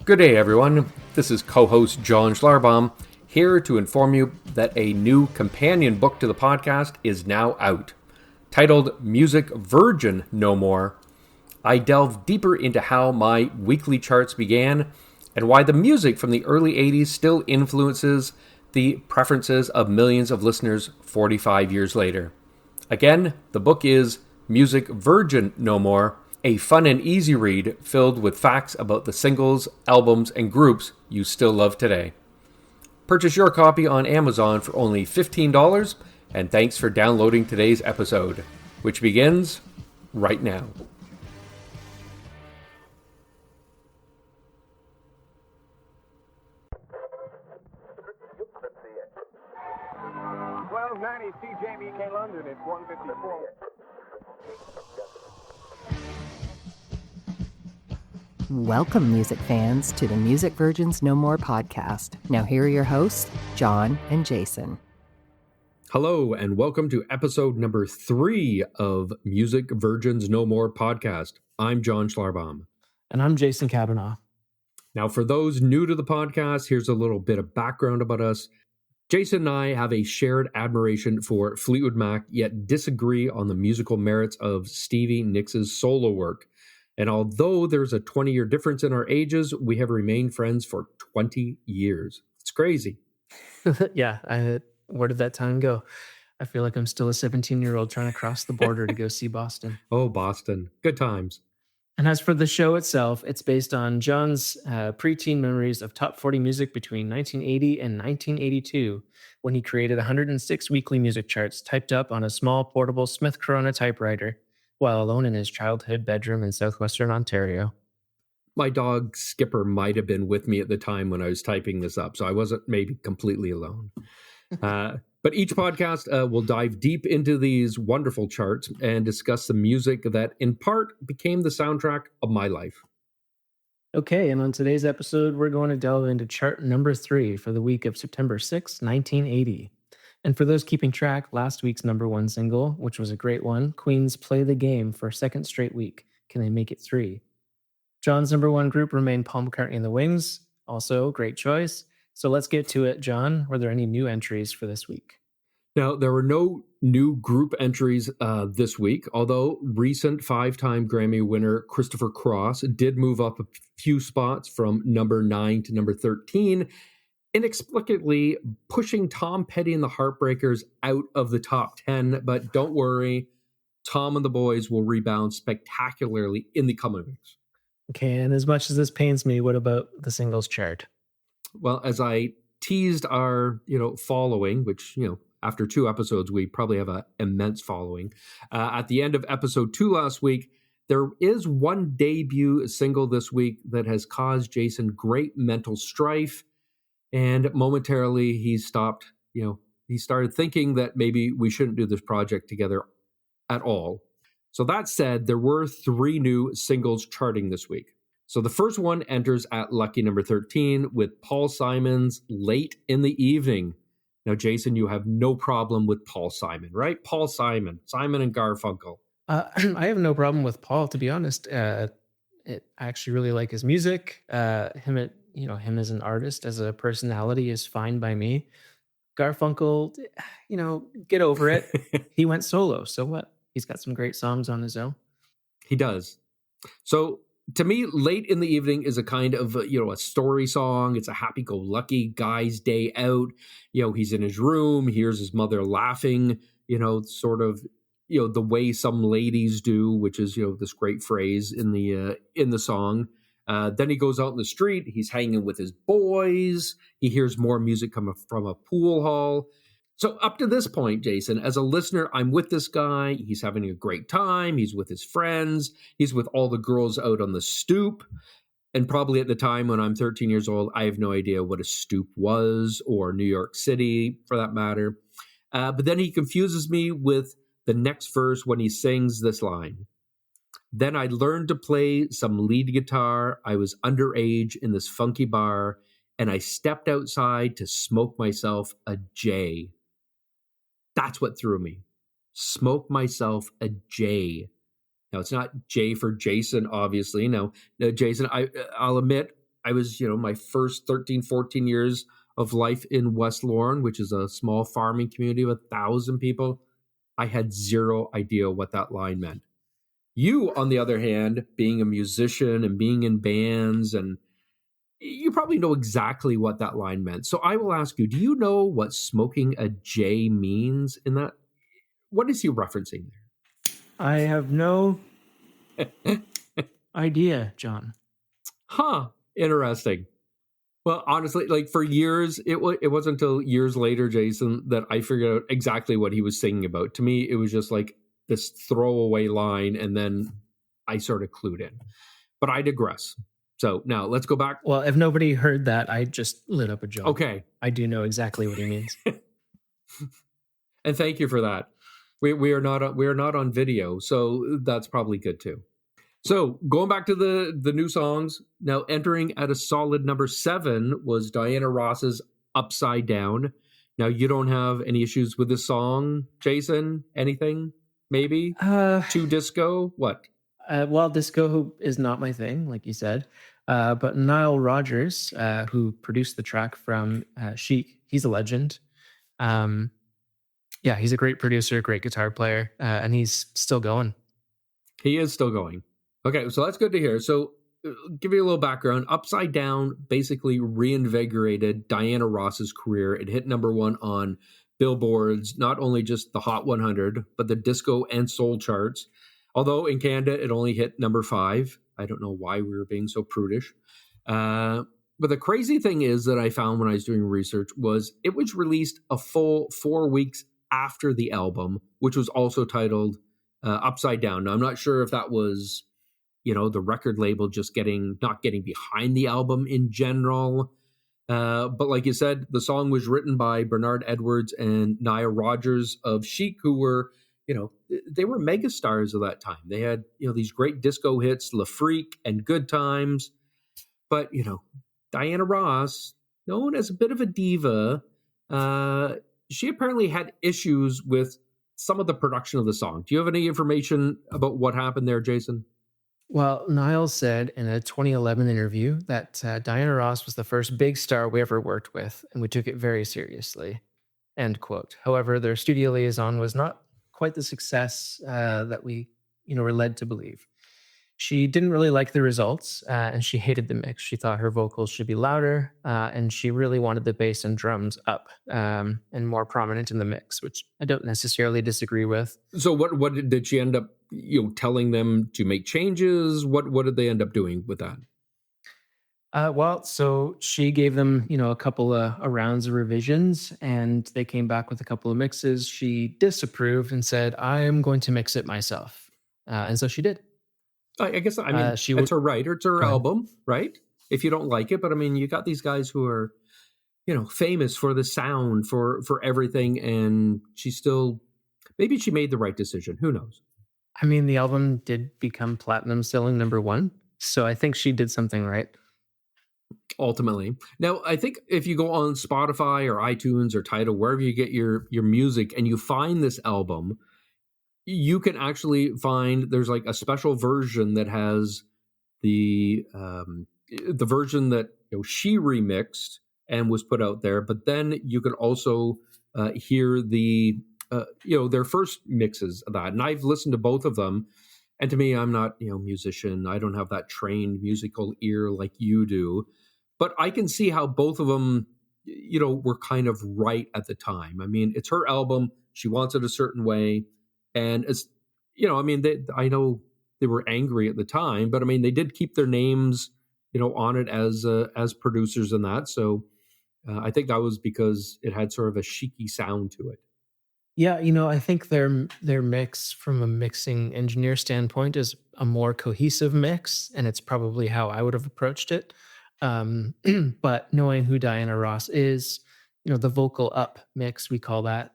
Good day, everyone. This is co-host John Schlarbaum, here to inform you that a new companion book to the podcast is now out. Titled Music Virgin No More, I delve deeper into how my weekly charts began and why the music from the early 80s still influences the preferences of millions of listeners 45 years later. Again, the book is Music Virgin No More, a fun and easy read filled with facts about the singles, albums, and groups you still love today. Purchase your copy on Amazon for only $15, and thanks for downloading today's episode, which begins right now. CJBK London, it's 154. Welcome, music fans, to the Music Virgins No More podcast. Now here are your hosts, John and Jason. Hello, and welcome to episode number 3 of Music Virgins No More podcast. I'm John Schlarbaum. And I'm Jason Kavanaugh. Now, for those new to the podcast, here's a little bit of background about us. Jason and I have a shared admiration for Fleetwood Mac, yet disagree on the musical merits of Stevie Nicks' solo work. And although there's a 20-year difference in our ages, we have remained friends for 20 years. It's crazy. Yeah, where did that time go? I feel like I'm still a 17-year-old trying to cross the border to go see Boston. Oh, Boston. Good times. And as for the show itself, it's based on John's preteen memories of top 40 music between 1980 and 1982, when he created 106 weekly music charts typed up on a small portable Smith Corona typewriter while alone in his childhood bedroom in southwestern Ontario. My dog Skipper might have been with me at the time when I was typing this up, so I wasn't maybe completely alone. But each podcast will dive deep into these wonderful charts and discuss the music that, in part, became the soundtrack of my life. Okay, and on today's episode, we're going to delve into chart number 3 for the week of September 6, 1980. And for those keeping track, last week's number 1 single, which was a great one, Queen's Play the Game for a second straight week. Can they make it 3? John's number 1 group remained Paul McCartney and the Wings. Also, great choice. So let's get to it. John, were there any new entries for this week? Now, there were no new group entries this week, although recent 5-time Grammy winner Christopher Cross did move up a few spots from number 9 to number 13, inexplicably pushing Tom Petty and the Heartbreakers out of the top 10. But don't worry, Tom and the boys will rebound spectacularly in the coming weeks. Okay, and as much as this pains me, what about the singles chart? Well, as I teased our, following, which, after 2 episodes, we probably have an immense following. At the end of episode 2 last week, there is one debut single this week that has caused Jason great mental strife. And momentarily, he stopped, he started thinking that maybe we shouldn't do this project together at all. So that said, there were 3 new singles charting this week. So the first one enters at lucky number 13 with Paul Simon's Late in the Evening. Now, Jason, you have no problem with Paul Simon, right? Paul Simon and Garfunkel. I have no problem with Paul, to be honest. I actually really like his music. Him as an artist, as a personality is fine by me. Garfunkel, get over it. He went solo, so what? He's got some great songs on his own. He does. So to me, Late in the Evening is a kind of, a story song. It's a happy-go-lucky guy's day out. He's in his room, hears his mother laughing, sort of, the way some ladies do, which is, this great phrase in the song. Then he goes out in the street. He's hanging with his boys. He hears more music coming from a pool hall. So up to this point, Jason, as a listener, I'm with this guy. He's having a great time. He's with his friends. He's with all the girls out on the stoop. And probably at the time when I'm 13 years old, I have no idea what a stoop was, or New York City for that matter. But then he confuses me with the next verse when he sings this line. Then I learned to play some lead guitar. I was underage in this funky bar, and I stepped outside to smoke myself a J. That's what threw me. Smoke myself a J. Now, it's not J for Jason, obviously. Now Jason, I'll admit, I was, my first 13, 14 years of life in West Lorne, which is a small farming community of 1,000 people. I had zero idea what that line meant. You, on the other hand, being a musician and being in bands, and you probably know exactly what that line meant. So I will ask you, do you know what smoking a J means in that? What is he referencing I have no there? idea, John. Huh, interesting. Well, honestly, like for years, it wasn't until years later, Jason, that I figured out exactly what he was singing about. To me, it was just like this throwaway line, and then I sort of clued in. But I digress. So now let's go back. Well, if nobody heard that, I just lit up a joint. Okay. I do know exactly what he means. And thank you for that. We are not on video, so that's probably good too. So going back to the new songs, now entering at a solid number 7 was Diana Ross's Upside Down. Now you don't have any issues with this song, Jason? Anything? Maybe? Too disco? What? Well, disco is not my thing, like you said. But Nile Rodgers, who produced the track from Chic, he's a legend. Yeah, he's a great producer, great guitar player, and he's still going. He is still going. Okay, so that's good to hear. So give you a little background. Upside Down basically reinvigorated Diana Ross's career. It hit number 1 on Billboard's, not only just the Hot 100, but the disco and soul charts. Although in Canada, it only hit number 5. I don't know why we were being so prudish. But the crazy thing is that I found when I was doing research was it was released a full 4 weeks after the album, which was also titled Upside Down. Now, I'm not sure if that was, the record label just not getting behind the album in general. But like you said, the song was written by Bernard Edwards and Nile Rodgers of Chic, who were, they were megastars of that time. They had, these great disco hits, La Freak and Good Times. But, Diana Ross, known as a bit of a diva, she apparently had issues with some of the production of the song. Do you have any information about what happened there, Jason? Well, Niles said in a 2011 interview that Diana Ross was the first big star we ever worked with, and we took it very seriously. End quote. However, their studio liaison was not quite the success that we, were led to believe. She didn't really like the results, and she hated the mix. She thought her vocals should be louder, and she really wanted the bass and drums up and more prominent in the mix, which I don't necessarily disagree with. So what did she end up, telling them to make changes? What did they end up doing with that? Well, so she gave them, a couple of rounds of revisions, and they came back with a couple of mixes. She disapproved and said, "I am going to mix it myself," and so she did. I guess, it's her right, or it's her album, right? If you don't like it, but you got these guys who are, famous for the sound, for everything, and maybe she made the right decision. Who knows? The album did become platinum selling number 1, so I think she did something right. Ultimately. Now, I think if you go on Spotify or iTunes or Tidal, wherever you get your music, and you find this album, you can actually find there's like a special version that has the version that she remixed and was put out there. But then you can also hear the their first mixes of that. And I've listened to both of them. And to me, I'm not a musician. I don't have that trained musical ear like you do. But I can see how both of them were kind of right at the time. It's her album. She wants it a certain way. And it's, I know they were angry at the time, but they did keep their names, on it as producers and that. So I think that was because it had sort of a chicy sound to it. Yeah, I think their mix from a mixing engineer standpoint is a more cohesive mix, and it's probably how I would have approached it. But knowing who Diana Ross is, the vocal up mix, we call that,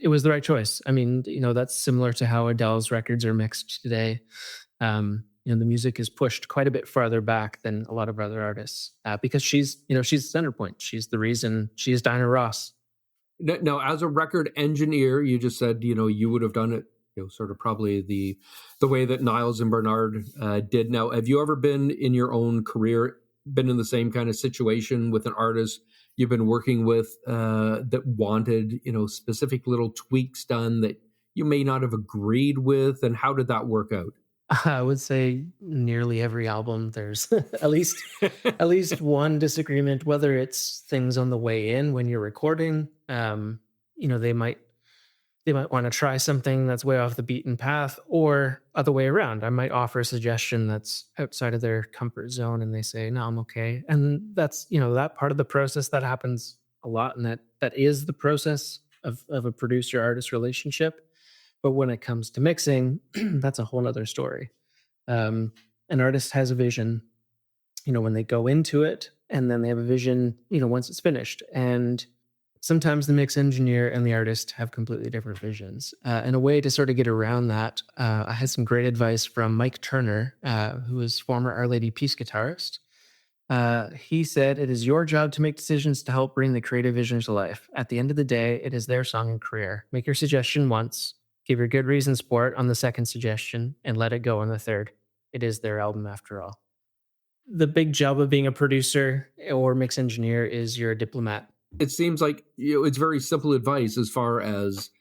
it was the right choice. That's similar to how Adele's records are mixed today. The music is pushed quite a bit farther back than a lot of other artists because she's the center point. She's the reason she is Diana Ross. Now, as a record engineer, you just said, you would have done it, sort of probably the way that Niles and Bernard did. Now, have you ever been in your own career, been in the same kind of situation with an artist you've been working with that wanted, specific little tweaks done that you may not have agreed with? And how did that work out? I would say nearly every album there's at least one disagreement, whether it's things on the way in when you're recording. They might want to try something that's way off the beaten path, or other way around. I might offer a suggestion that's outside of their comfort zone and they say, "No, I'm okay." And that's, that part of the process that happens a lot, and that is the process of a producer artist relationship. But when it comes to mixing, that's a whole nother story. An artist has a vision, when they go into it, and then they have a vision, once it's finished. And sometimes the mix engineer and the artist have completely different visions. And a way to sort of get around that, I had some great advice from Mike Turner, who is former Our Lady Peace guitarist. He said, "It is your job to make decisions to help bring the creative vision to life. At the end of the day, it is their song and career. Make your suggestion once, give your good reasons for it on the second suggestion, and let it go on the third. It is their album after all." The big job of being a producer or mix engineer is you're a diplomat. It seems like it's very simple advice as far as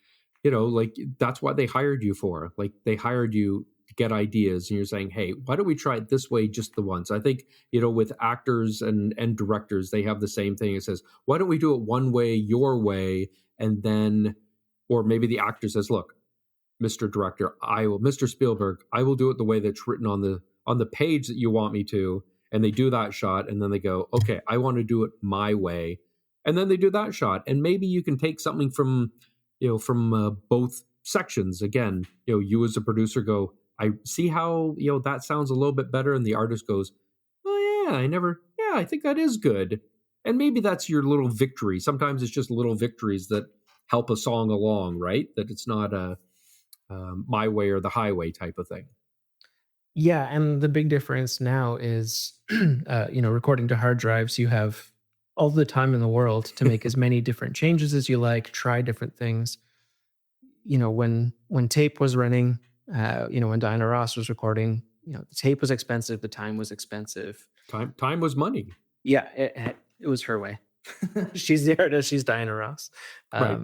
like that's what they hired you for. Like they hired you to get ideas, and you're saying, "Hey, why don't we try it this way just the once?" I think with actors and directors, they have the same thing. It says, "Why don't we do it one way, your way?" And then, or maybe the actor says, "Look, Mr. Director, Mr. Spielberg, I will do it the way that's written on the page that you want me to." And they do that shot, and then they go, "Okay, I want to do it my way." And then they do that shot, and maybe you can take something from both sections. Again, you as a producer go, "I see how that sounds a little bit better," and the artist goes, "Oh yeah, I think that is good." And maybe that's your little victory. Sometimes it's just little victories that help a song along, right? That it's not a my way or the highway type of thing. Yeah, and the big difference now is, recording to hard drives, you have all the time in the world to make as many different changes as you like, try different things. When tape was running, when Diana Ross was recording, the tape was expensive, the time was expensive. Time was money. Yeah, it was her way. She's the artist, she's Diana Ross. Right.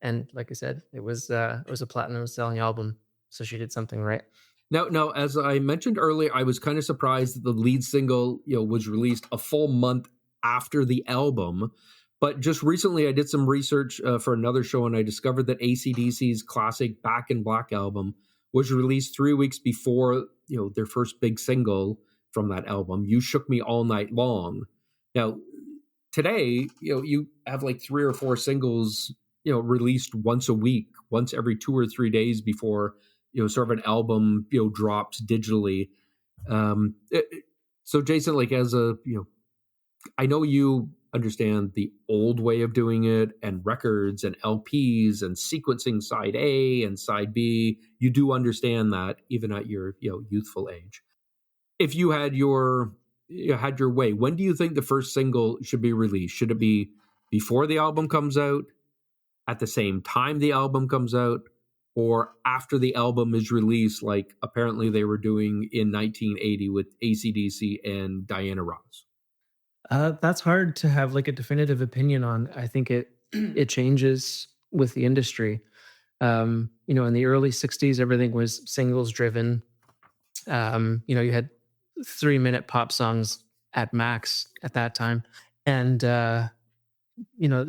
And like I said, it was a platinum selling album, so she did something right. Now, as I mentioned earlier, I was kind of surprised that the lead single, was released a full month after the album. But just recently, I did some research for another show, and I discovered that AC/DC's classic Back in Black album was released 3 weeks before, their first big single from that album, "You Shook Me All Night Long." Now, today, you have like 3 or 4 singles, released once a week, once every 2 or 3 days before sort of an album, drops digitally. So Jason, like as a, I know you understand the old way of doing it and records and LPs and sequencing side A and side B. You do understand that even at your, youthful age. If you had your way, when do you think the first single should be released? Should it be before the album comes out, at the same time the album comes out, or after the album is released, like apparently they were doing in 1980 with AC/DC and Diana Ross? That's hard to have like a definitive opinion on. I think it changes with the industry. In the early '60s, everything was singles driven. You had 3-minute pop songs at max at that time, and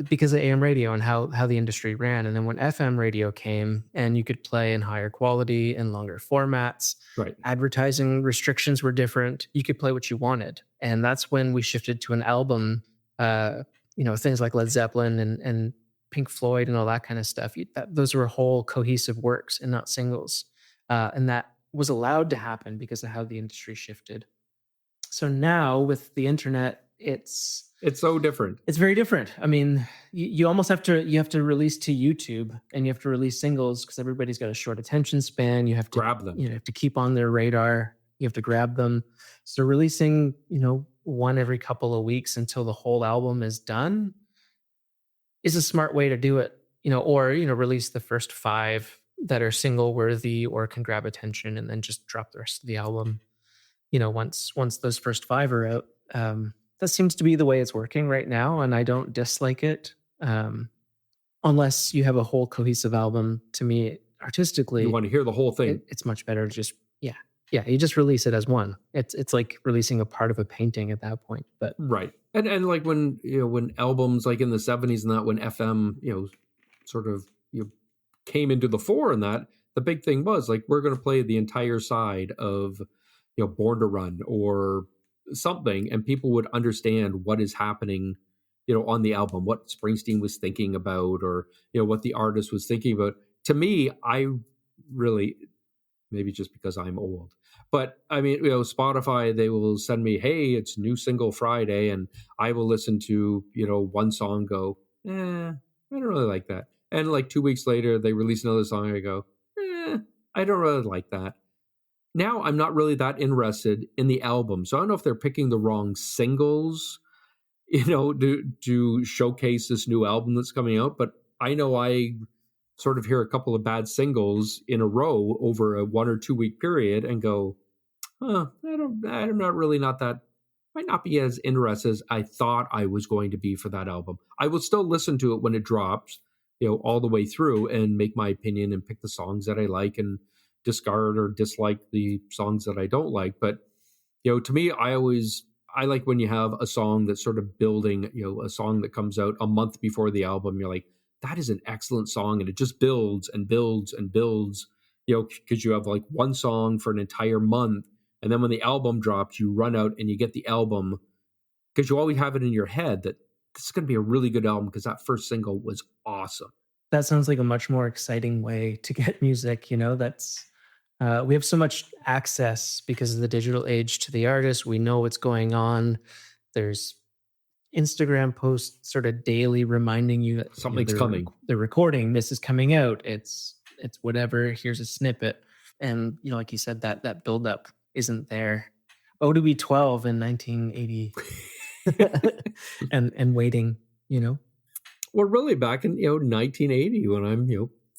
because of AM radio and how the industry ran. And then when FM radio came and you could play in higher quality and longer formats, Right. advertising restrictions were different. You could play what you wanted. And that's when we shifted to an album, things like Led Zeppelin and Pink Floyd and all that kind of stuff. Those were whole cohesive works and not singles. And that was allowed to happen because of how the industry shifted. So now with the internet, it's so different. It's very different. I mean, you almost have to release to YouTube, and you have to release singles because everybody's got a short attention span. You have to Grab them. You have to keep on their radar. You have to grab them. So releasing, one every couple of weeks until the whole album is done is a smart way to do it. Or release the first 5, that are single worthy or can grab attention, and then just drop the rest of the album, once those first five are out. That seems to be the way it's working right now, and I don't dislike it. Unless you have a whole cohesive album, to me, You artistically, want to hear the whole thing. it's much better to just, you just release it as one. It's like releasing a part of a painting at that point. But Right. And like when, when albums like in the 70s and that, when FM, sort of, came into the fore in that, the big thing was like, we're going to play the entire side of, Born to Run or something, and people would understand what is happening, on the album, what Springsteen was thinking about, or, what the artist was thinking about. To me, I really, maybe just because I'm old, but I mean, Spotify, they will send me, hey, it's new single Friday, and I will listen to, one song, go, I don't really like that. And like 2 weeks later, they release another song, I go, I don't really like that. Now I'm not really that interested in the album. So I don't know if they're picking the wrong singles, to showcase this new album that's coming out. But I know I sort of hear a couple of bad singles in a row over a 1 or 2 week period and go, I'm not that, might not be as interested as I thought I was going to be for that album. I will still listen to it when it drops, all the way through, and make my opinion and pick the songs that I like and discard or dislike the songs that I don't like. But, to me, I like when you have a song that's sort of building, a song that comes out a month before the album. You're like, that is an excellent song. And it just builds and builds and builds, because you have like one song for an entire month. And then when the album drops, you run out and you get the album, because you always have it in your head that this is going to be a really good album because that first single was awesome. that sounds like a much more exciting way to get music. That's we have so much access because of the digital age to the artist. We know what's going on. There's Instagram posts sort of daily reminding you that Something's coming. They're recording. This is coming out. It's whatever. Here's a snippet, and like you said, that buildup isn't there. ODB12 in 1980, and waiting. Well, really back in, 1980, when I'm,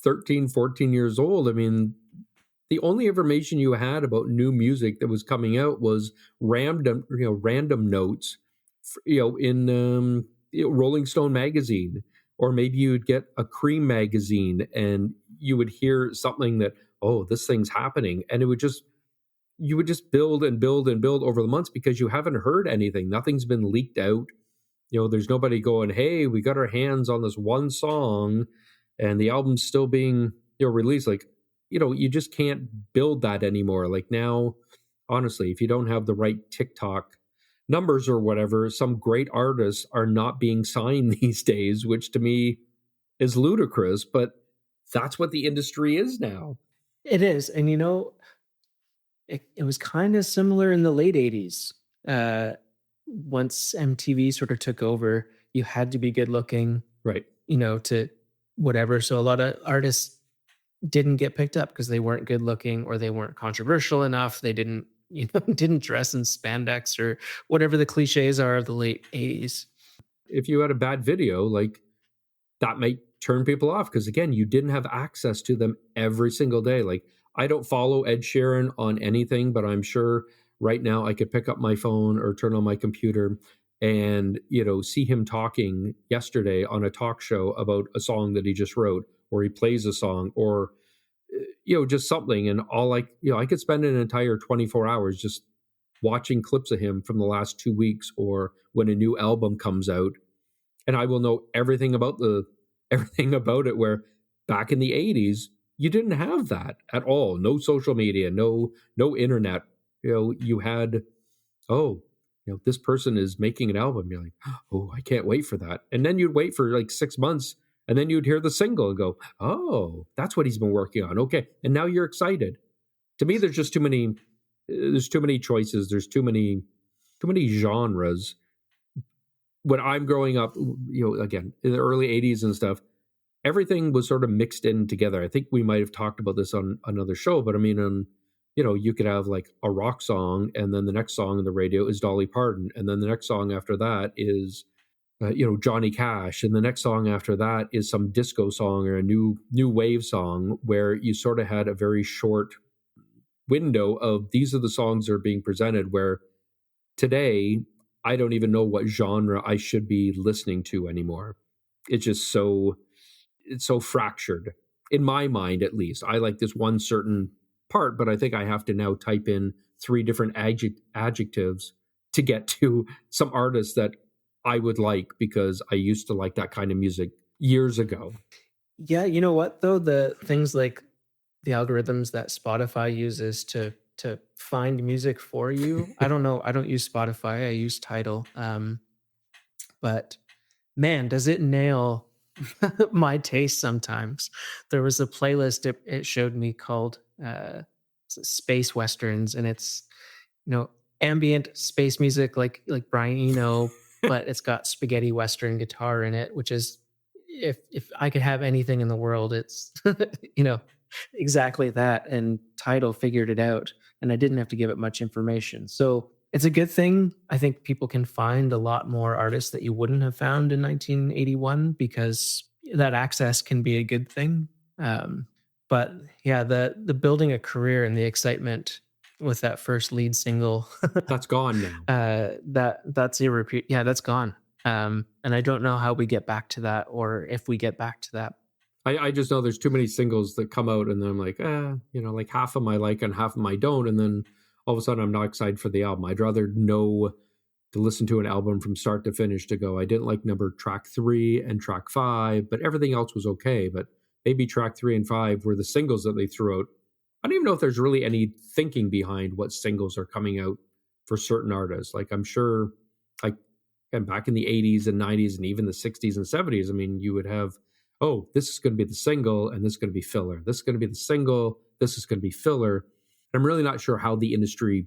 13, 14 years old, I mean, the only information you had about new music that was coming out was random notes, in Rolling Stone magazine, or maybe you'd get a Cream magazine and you would hear something that, oh, this thing's happening, and you would just build and build and build over the months because you haven't heard anything. Nothing's been leaked out. There's nobody going, hey, we got our hands on this one song and the album's still being, released. Like, you just can't build that anymore. Like now, honestly, if you don't have the right TikTok numbers or whatever, some great artists are not being signed these days, which to me is ludicrous, but that's what the industry is now. It is. And it was kind of similar in the late 80s. Once MTV sort of took over, you had to be good looking, right? To whatever. So a lot of artists didn't get picked up because they weren't good looking or they weren't controversial enough. They didn't, didn't dress in spandex or whatever the cliches are of the late 80s. If you had a bad video, like that might turn people off because, again, you didn't have access to them every single day. Like, I don't follow Ed Sheeran on anything, but I'm sure right now I could pick up my phone or turn on my computer and, see him talking yesterday on a talk show about a song that he just wrote, or he plays a song, or, just something. And I could spend an entire 24 hours just watching clips of him from the last 2 weeks or when a new album comes out. And I will know everything about it, where back in the 80s, you didn't have that at all. No social media, no internet. You had, this person is making an album. You're like, oh, I can't wait for that. And then you'd wait for like 6 months, and then you'd hear the single and go, oh, that's what he's been working on. Okay. And now you're excited. To me, there's just too many choices. There's too many genres. When I'm growing up, again, in the early 80s and stuff, everything was sort of mixed in together. I think we might have talked about this on another show, but I mean, you could have like a rock song, and then the next song on the radio is Dolly Parton, and then the next song after that is, Johnny Cash, and the next song after that is some disco song or a new wave song, where you sort of had a very short window of these are the songs that are being presented, where today I don't even know what genre I should be listening to anymore. It's just it's so fractured in my mind. At least I like this one certain part, but I think I have to now type in 3 different adjectives to get to some artists that I would like, because I used to like that kind of music years ago. Yeah, you know what though? The things like the algorithms that Spotify uses to find music for you. I don't know. I don't use Spotify. I use Tidal. But man, does it nail my taste sometimes. There was a playlist it showed me called Space Westerns, and it's ambient space music like Brian Eno, but it's got spaghetti western guitar in it, which is if I could have anything in the world, it's you know exactly that. And Tidal figured it out, and I didn't have to give it much information. So it's a good thing. I think people can find a lot more artists that you wouldn't have found in 1981 because that access can be a good thing. But yeah, the building a career and the excitement with that first lead single, That's gone now. that's irrepeat. Yeah, that's gone. And I don't know how we get back to that, or if we get back to that. I just know there's too many singles that come out, and then I'm like, like half of them I like and half of them I don't, and then all of a sudden I'm not excited for the album. I'd rather know to listen to an album from start to finish to go, I didn't like track 3 and track 5, but everything else was okay. But maybe track 3 and 5 were the singles that they threw out. I don't even know if there's really any thinking behind what singles are coming out for certain artists. Like I'm sure, like, and back in the 80s and 90s and even the 60s and 70s, I mean, you would have, oh, this is going to be the single and this is going to be filler. This is going to be the single. This is going to be filler. I'm really not sure how the industry,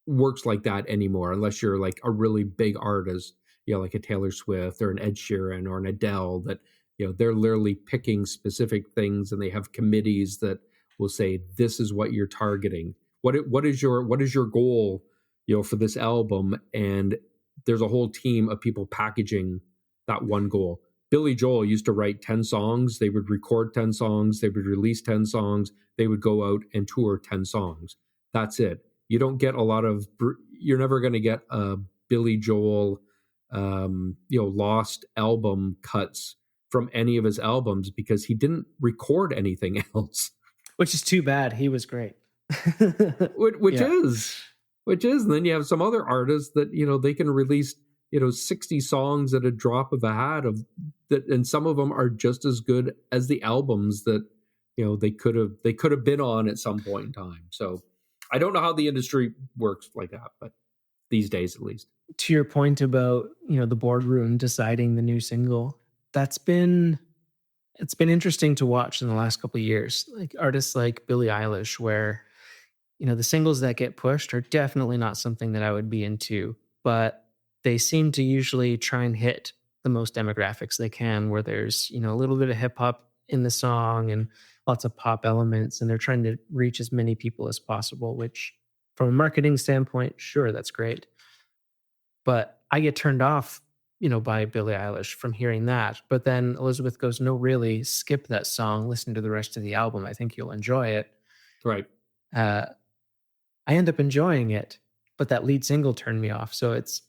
works like that anymore, unless you're like a really big artist, like a Taylor Swift or an Ed Sheeran or an Adele, that, they're literally picking specific things, and they have committees that will say, this is what you're targeting. What is your goal, for this album? And there's a whole team of people packaging that one goal. Billy Joel used to write 10 songs. They would record 10 songs. They would release 10 songs. They would go out and tour 10 songs. That's it. You don't get you're never going to get a Billy Joel, lost album cuts from any of his albums, because he didn't record anything else. Which is too bad. He was great. which is, and then you have some other artists that, they can release 60 songs at a drop of a hat of that, and some of them are just as good as the albums that they could have been on at some point in time. So I don't know how the industry works like that, but these days at least. To your point about the boardroom deciding the new single, it's been interesting to watch in the last couple of years. Like artists like Billie Eilish, where the singles that get pushed are definitely not something that I would be into, but they seem to usually try and hit the most demographics they can, where there's, a little bit of hip hop in the song and lots of pop elements, and they're trying to reach as many people as possible, which from a marketing standpoint, sure, that's great. But I get turned off, by Billie Eilish from hearing that. But then Elizabeth goes, no, really, skip that song, listen to the rest of the album. I think you'll enjoy it. Right. I end up enjoying it, but that lead single turned me off. So it's,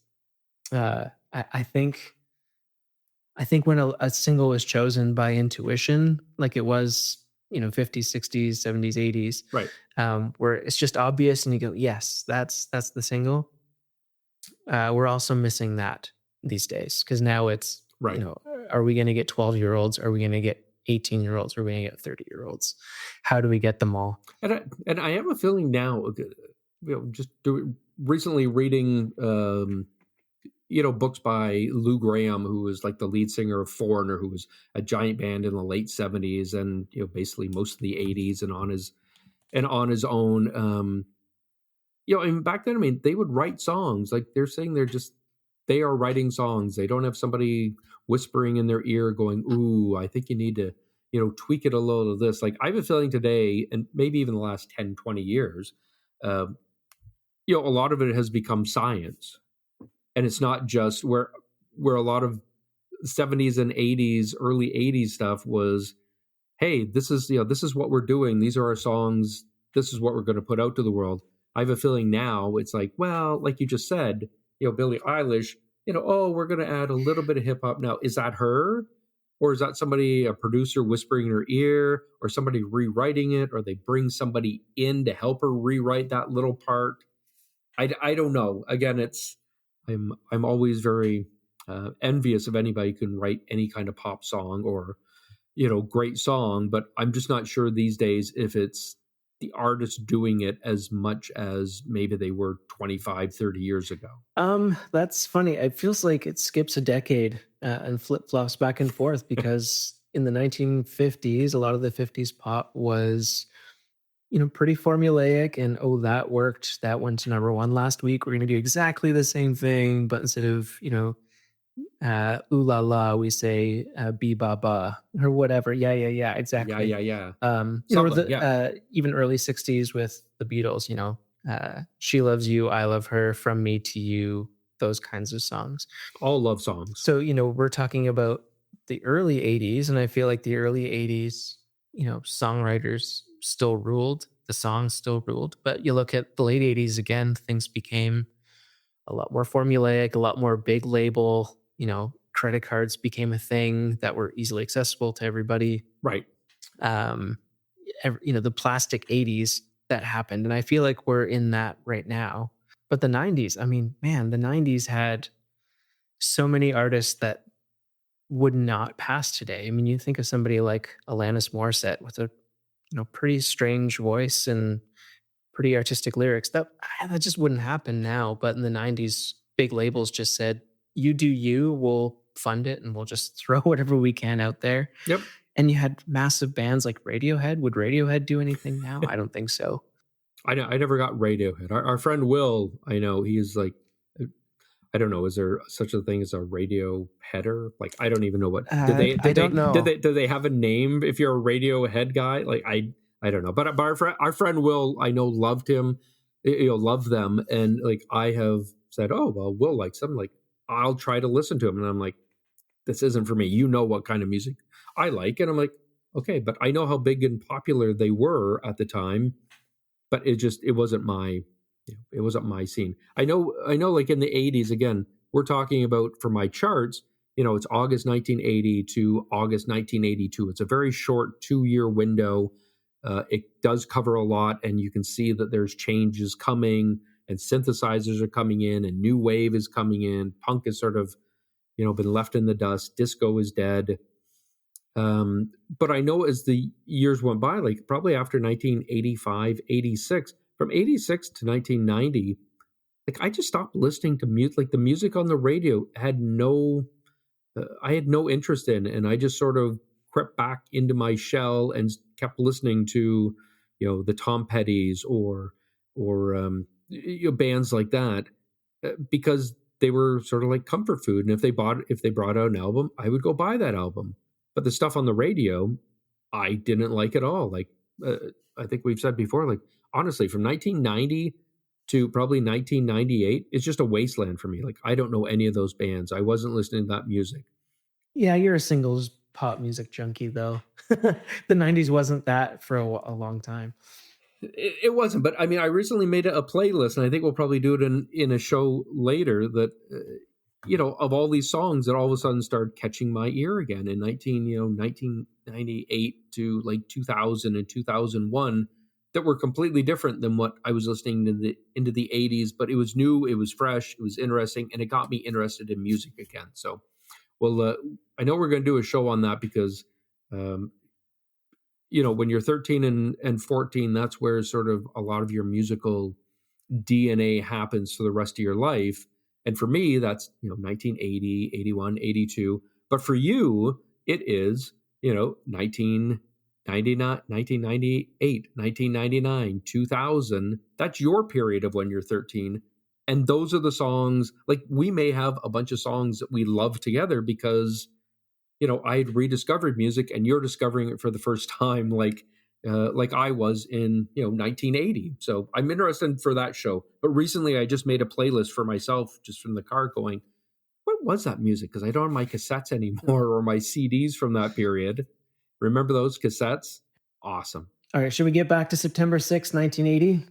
I think when a single is chosen by intuition, like it was, 50s, 60s, 70s, 80s, right, where it's just obvious and you go, yes, that's the single. We're also missing that these days, because now it's, right. Are we going to get 12-year-olds? Are we going to get 18-year-olds? Are we going to get 30-year-olds? How do we get them all? And I have a feeling now, just recently reading, books by Lou Graham, who was like the lead singer of Foreigner, who was a giant band in the late 70s and, basically most of the 80s and on his own. And back then, I mean, they would write songs. Like they're saying they are writing songs. They don't have somebody whispering in their ear going, ooh, I think you need to, tweak it a little of this. Like I have a feeling today, and maybe even the last 10, 20 years, a lot of it has become science. and it's not just where a lot of 70s and 80s, early 80s stuff was, hey, this is what we're doing. These are our songs. This is what we're going to put out to the world. I have a feeling now it's like, well, like you just said, Billie Eilish, oh, we're going to add a little bit of hip hop now. Is that her? Or is that somebody, a producer whispering in her ear, or somebody rewriting it, or they bring somebody in to help her rewrite that little part? I don't know. Again, I'm always very envious of anybody who can write any kind of pop song or great song, but I'm just not sure these days if it's the artist doing it as much as maybe they were 25, 30 years ago. That's funny. It feels like it skips a decade and flip-flops back and forth because in the 1950s, a lot of the 50s pop was, pretty formulaic and, oh, that worked. That went to number one last week. We're going to do exactly the same thing, but instead of, ooh la la, we say bee ba ba or whatever. Yeah, exactly. Yeah. Or Something, yeah. Even early 60s with the Beatles, She Loves You, I Love Her, From Me to You, those kinds of songs. All love songs. So, we're talking about the early 80s, and I feel like the early 80s, songwriters still ruled, the songs still ruled. But you look at the late 80s again, things became a lot more formulaic, a lot more big label, credit cards became a thing that were easily accessible to everybody. Right. The plastic 80s that happened. And I feel like we're in that right now. But the 90s, I mean, man, the 90s had so many artists that would not pass today. I mean, you think of somebody like Alanis Morissette with a pretty strange voice and pretty artistic lyrics. That just wouldn't happen now. But in the 90s, big labels just said, you do you, we'll fund it, and we'll just throw whatever we can out there. Yep. And you had massive bands like Radiohead. Would Radiohead do anything now? I don't think so. I never got Radiohead. Our friend Will, I know, he's like, I don't know, is there such a thing as a radio header? Like, I don't even know what. I don't know. Do they have a name if you're a Radiohead guy? Like, I don't know. But our friend Will, I know, loved him, loved them. And like, I have said, oh, well, Will likes them. Like, I'll try to listen to him. And I'm like, this isn't for me. You know what kind of music I like. And I'm like, okay, but I know how big and popular they were at the time, but it wasn't my scene. I know like in the 80s, again, we're talking about, for my charts, it's August 1980 to August 1982. It's a very short 2-year window. It does cover a lot, and you can see that there's changes coming, and synthesizers are coming in, and new wave is coming in. Punk is sort of, been left in the dust. Disco is dead. But I know as the years went by, like probably after 1985, 86, from 86 to 1990, like I just stopped listening to music. Like the music on the radio had I had no interest in, and I just sort of crept back into my shell and kept listening to, the Tom Pettys or bands like that, because they were sort of like comfort food. And if they brought out an album, I would go buy that album. But the stuff on the radio, I didn't like at all. Like I think we've said before, like honestly, from 1990 to probably 1998, it's just a wasteland for me. Like I don't know any of those bands. I wasn't listening to that music. Yeah, you're a singles pop music junkie, though. The 90s wasn't that for a long time. It wasn't, but I mean, I recently made a playlist, and I think we'll probably do it in a show later, that of all these songs that all of a sudden started catching my ear again in 1998 to like 2000 and 2001, that were completely different than what I was listening to into the 80s. But it was new, it was fresh, it was interesting, and it got me interested in music again. So, well, I know we're going to do a show on that because, when you're 13 and 14, that's where sort of a lot of your musical DNA happens for the rest of your life. And for me, that's, 1980, 81, 82. But for you, it is, 1999, 1998, 1999, 2000. That's your period of when you're 13. And those are the songs, like we may have a bunch of songs that we love together because, I had rediscovered music and you're discovering it for the first time, like, like I was in 1980. So I'm interested for that show. But recently, I just made a playlist for myself, just from the car, going, "What was that music?" Because I don't have my cassettes anymore or my CDs from that period. Remember those cassettes? Awesome. All right, should we get back to September 6th, 1980?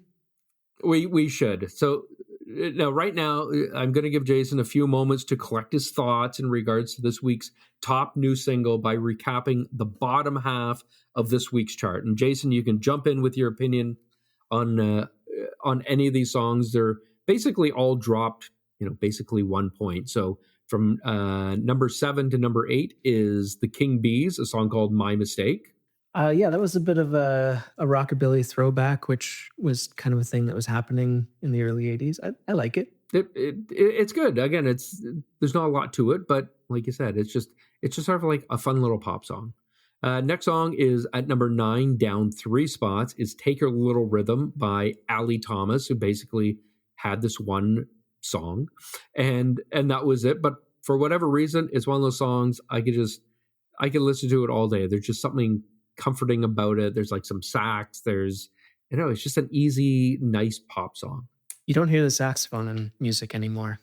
We should. So now, right now, I'm going to give Jason a few moments to collect his thoughts in regards to this week's top new single by recapping the bottom half of this week's chart. And Jason, you can jump in with your opinion on any of these songs. They're basically all dropped, basically 1 point. So from number 7 to number 8 is the King Bees, a song called "My Mistake." Yeah, that was a bit of a rockabilly throwback, which was kind of a thing that was happening in the early 80s. I like it. It's good. Again, there's not a lot to it, but like you said, it's just sort of like a fun little pop song. Next song is at number 9, down 3 spots, is "Take Your Little Rhythm" by Ali Thomas, who basically had this one song, and that was it. But for whatever reason, it's one of those songs I could listen to it all day. There's just something comforting about it. There's like some sax. There's, it's just an easy, nice pop song. You don't hear the saxophone in music anymore.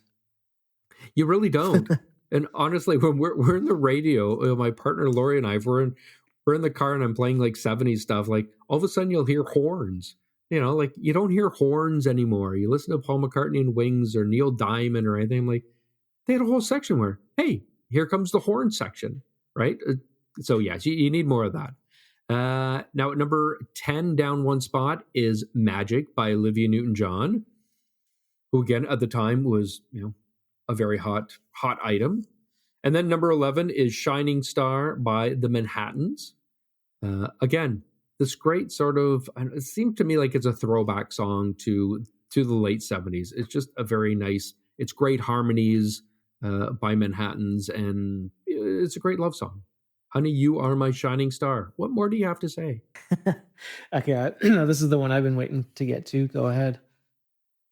You really don't. And honestly, when we're in the radio, my partner Lori and I, we're in the car and I'm playing like 70s stuff, like all of a sudden you'll hear horns. Like you don't hear horns anymore. You listen to Paul McCartney and Wings or Neil Diamond or anything, like they had a whole section where, hey, here comes the horn section, right? So yes, you need more of that. Now at number 10, down 1 spot, is "Magic" by Olivia Newton-John, who again at the time was, a very hot item. And then number 11 is "Shining Star" by the Manhattans. Again, this great sort of, it seemed to me like it's a throwback song to the late 70s. It's just a very nice, it's great harmonies by Manhattans, and it's a great love song. Honey, you are my shining star. What more do you have to say? Okay, this is the one I've been waiting to get to. Go ahead.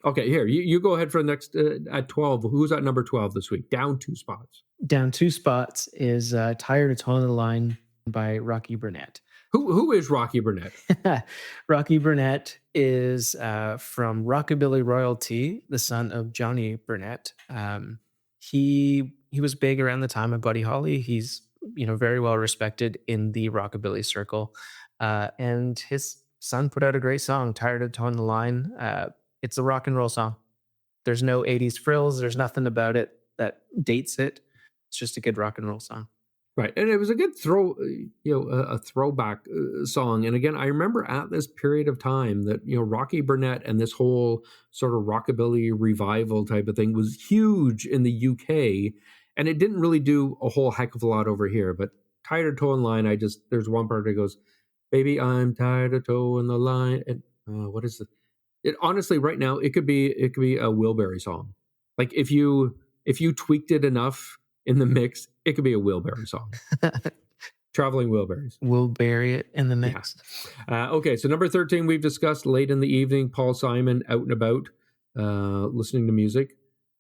Okay, here, you go ahead for the next, at 12. Who's at number 12 this week? Down 2 spots. Down 2 spots is "Tired of Toeing the Line" by Rocky Burnett. Who is Rocky Burnett? Rocky Burnett is from rockabilly royalty, the son of Johnny Burnett. He was big around the time of Buddy Holly. He's very well respected in the rockabilly circle, and his son put out a great song, "Tired of Toeing the Line." It's a rock and roll song. There's no 80s frills. There's nothing about it that dates it. It's just a good rock and roll song. Right, and it was a good a throwback song. And again, I remember at this period of time that Rocky Burnett and this whole sort of rockabilly revival type of thing was huge in the UK, and it didn't really do a whole heck of a lot over here. But "Tired of Toeing the Line," there's one part that goes, "Baby, I'm tired of toeing the line," and what is it? Honestly, right now, it could be a Wilbury song. Like if you tweaked it enough in the mix, it could be a Wilbury song. Traveling Wilburys. We'll bury it in the mix. Yeah. Okay, so number 13 we've discussed, "Late in the Evening," Paul Simon, "Out and About," listening to music.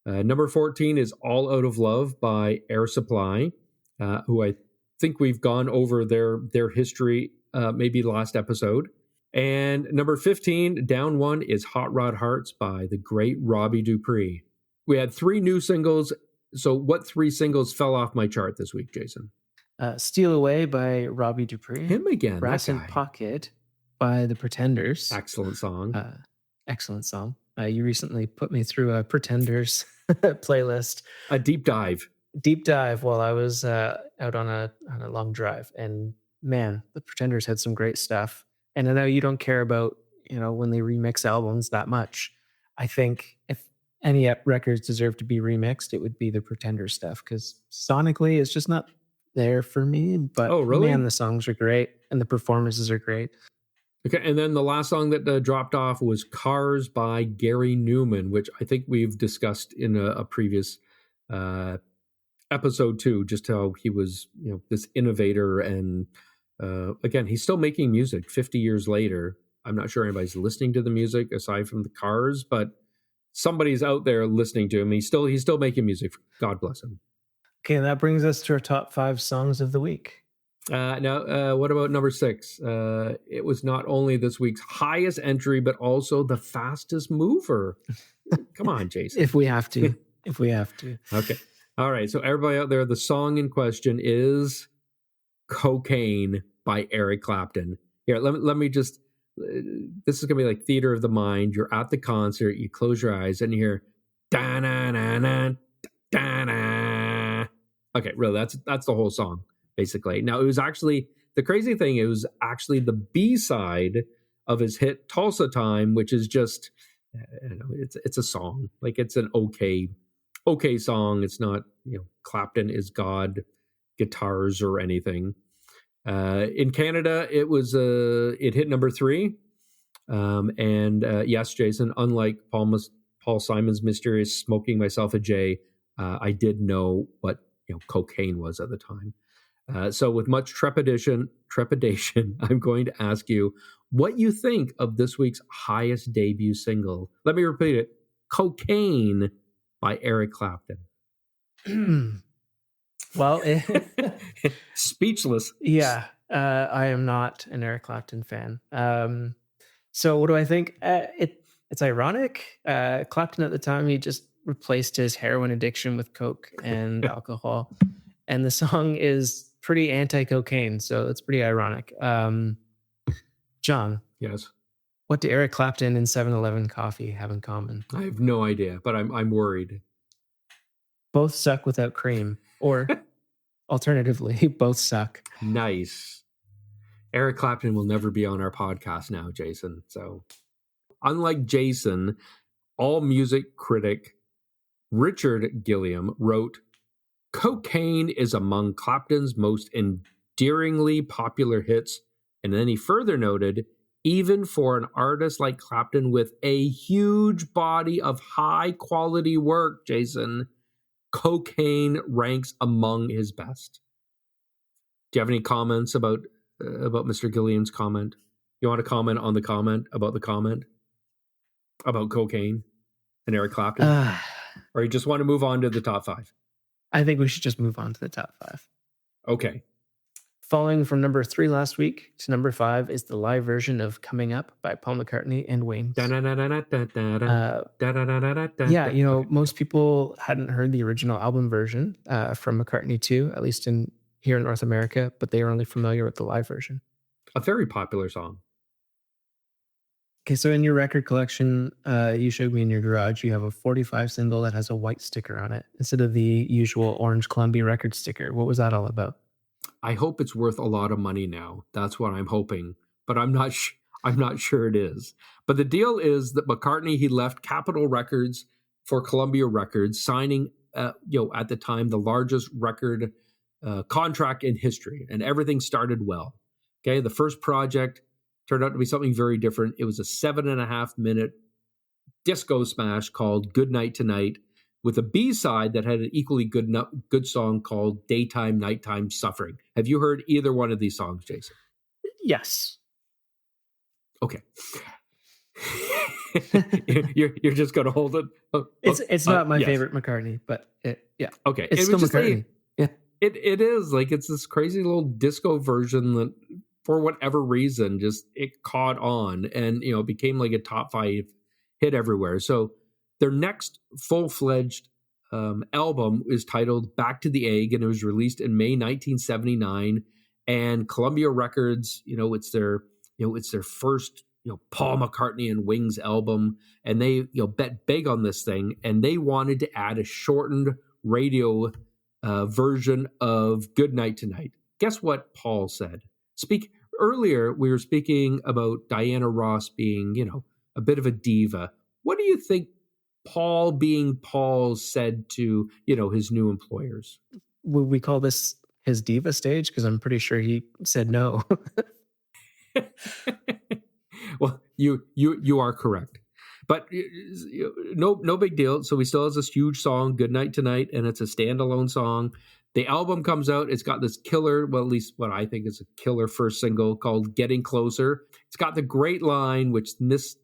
Number 14 is "All Out of Love" by Air Supply, who I think we've gone over their history maybe last episode. And number 15, down 1, is "Hot Rod Hearts" by the great Robbie Dupree. We had 3 new singles. So what 3 singles fell off my chart this week, Jason? "Steal Away" by Robbie Dupree. Him again. "Brass in Pocket" by the Pretenders. Excellent song. Excellent song. You recently put me through a Pretenders playlist. A deep dive. Deep dive while I was out on a long drive. And man, the Pretenders had some great stuff. And I know you don't care about, when they remix albums that much. I think if any records deserve to be remixed, it would be the Pretenders stuff, because sonically it's just not there for me. But oh, really? Man, the songs are great and the performances are great. Okay, and then the last song that dropped off was "Cars" by Gary Newman, which I think we've discussed in a previous episode too, just how he was, this innovator, and again, he's still making music 50 years later. I'm not sure anybody's listening to the music aside from the Cars, but somebody's out there listening to him. He's still making music. God bless him. Okay, that brings us to our top 5 songs of the week. Now, what about number 6? It was not only this week's highest entry, but also the fastest mover. Come on, Jason. If we have to. If we have to. Okay. All right. So everybody out there, the song in question is Cocaine by Eric Clapton. Here, let me just, this is going to be like theater of the mind. You're at the concert, you close your eyes and you hear, da-na-na-na, da-na. Okay, really, that's the whole song, basically. Now, it was actually, the crazy thing, it was actually the B-side of his hit Tulsa Time, which is just, it's a song. Like, it's an okay song. It's not, Clapton is God guitars or anything. In Canada, it hit number 3. Yes, Jason, unlike Paul Simon's Mysterious Smoking Myself a J, I did know what cocaine was at the time. So with much trepidation, I'm going to ask you what you think of this week's highest debut single. Let me repeat it. Cocaine by Eric Clapton. Well, speechless. Yeah, I am not an Eric Clapton fan. So what do I think? It's ironic. Clapton at the time, he just replaced his heroin addiction with coke and alcohol. And the song is pretty anti-cocaine, so it's pretty ironic. John. Yes. What do Eric Clapton and 7-Eleven coffee have in common? I have no idea, but I'm worried. Both suck without cream, or alternatively, both suck. Nice. Eric Clapton will never be on our podcast now, Jason. So, unlike Jason, all music critic Richard Gilliam wrote, "Cocaine is among Clapton's most endearingly popular hits," and then he further noted, "Even for an artist like Clapton with a huge body of high-quality work, Jason, Cocaine ranks among his best." Do you have any comments about Mr. Gilliam's comment? You want to comment on the comment about Cocaine and Eric Clapton? Or you just want to move on to the top 5? I think we should just move on to the top 5. Okay. Falling from number 3 last week to number 5 is the live version of Coming Up by Paul McCartney and Wings. Yeah, most people hadn't heard the original album version from McCartney 2, at least here in North America, but they are only familiar with the live version. A very popular song. Okay, so in your record collection, you showed me in your garage, you have a 45 single that has a white sticker on it instead of the usual orange Columbia record sticker. What was that all about? I hope it's worth a lot of money now. That's what I'm hoping, but I'm not sure it is. But the deal is that McCartney, he left Capitol Records for Columbia Records, signing at the time the largest record contract in history, and everything started well. Okay, the first project turned out to be something very different. It was a 7.5-minute disco smash called Good Night Tonight, with a B-side that had an equally good song called Daytime, Nighttime Suffering. Have you heard either one of these songs, Jason? Yes. Okay. you're just going to hold it? It's not my favorite McCartney, but yeah. Okay. It's still McCartney. Yeah. It is. Like, it's this crazy little disco version that, for whatever reason, just it caught on and, became like a top 5 hit everywhere. So their next full-fledged album is titled Back to the Egg, and it was released in May 1979. And Columbia Records, it's their first, Paul McCartney and Wings album, and they, bet big on this thing, and they wanted to add a shortened radio version of Good Night Tonight. Guess what Paul said? Earlier, we were speaking about Diana Ross being, a bit of a diva. What do you think Paul, being Paul, said to, his new employers? Would we call this his diva stage? Because I'm pretty sure he said no. Well, you are correct. But no big deal. So he still has this huge song, Good Night Tonight, and it's a standalone song. The album comes out. It's got this killer, well, at least what I think is a killer first single called Getting Closer. It's got the great line, which the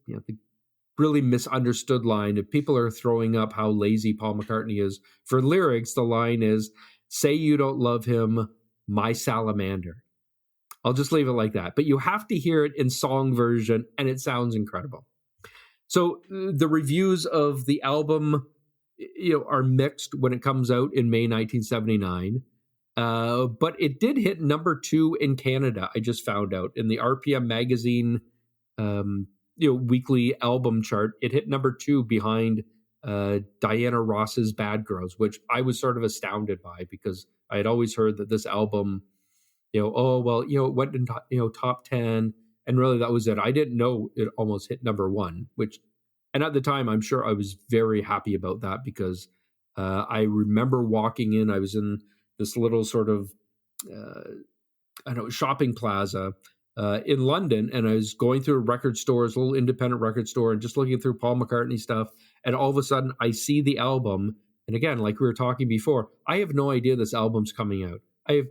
really misunderstood line. If people are throwing up how lazy Paul McCartney is for lyrics, the line is, "Say you don't love him, my salamander." I'll just leave it like that. But you have to hear it in song version, and it sounds incredible. So the reviews of the album, are mixed when it comes out in May 1979. But it did hit number 2 in Canada. I just found out in the RPM magazine, weekly album chart. It hit number 2 behind Diana Ross's "Bad Girls," which I was sort of astounded by because I had always heard that this album, it went in top 10, and really that was it. I didn't know it almost hit number 1, and at the time I'm sure I was very happy about that because I remember walking in. I was in this little sort of shopping plaza in London, and I was going through a record store, a little independent record store, and just looking through Paul McCartney stuff. And all of a sudden, I see the album, and again, like we were talking before, I have no idea this album's coming out. I have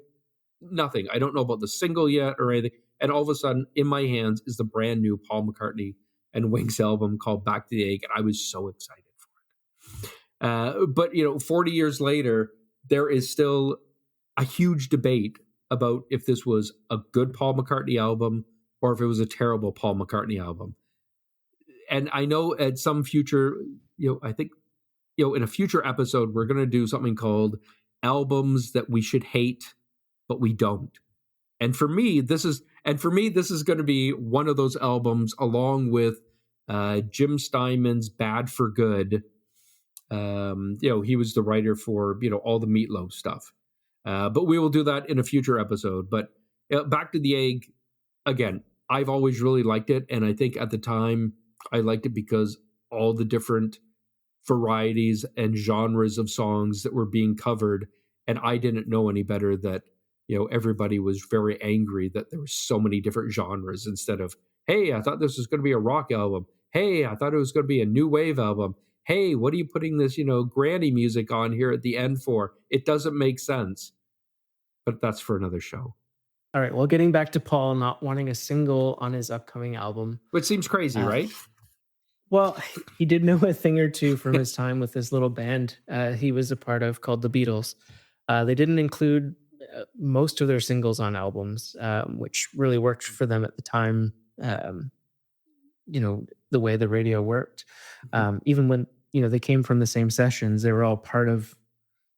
nothing. I don't know about the single yet or anything. And all of a sudden, in my hands is the brand new Paul McCartney and Wings album called "Back to the Egg," and I was so excited for it. But 40 years later, there is still a huge debate about if this was a good Paul McCartney album or if it was a terrible Paul McCartney album. And I know at some future, I think, in a future episode, we're going to do something called albums that we should hate, but we don't. And for me, this is going to be one of those albums, along with Jim Steinman's "Bad for Good." He was the writer for all the Meatloaf stuff. But we will do that in a future episode. But "Back to the Egg," again, I've always really liked it. And I think at the time I liked it because all the different varieties and genres of songs that were being covered. And I didn't know any better that, everybody was very angry that there were so many different genres instead of, hey, I thought this was going to be a rock album. Hey, I thought it was going to be a new wave album. Hey, what are you putting this, granny music on here at the end for? It doesn't make sense. But that's for another show. All right. Well, getting back to Paul not wanting a single on his upcoming album. Which seems crazy, right? Well, he did know a thing or two from his time with this little band he was a part of called the Beatles. They didn't include most of their singles on albums, which really worked for them at the time. The way the radio worked. Even when, they came from the same sessions, they were all part of,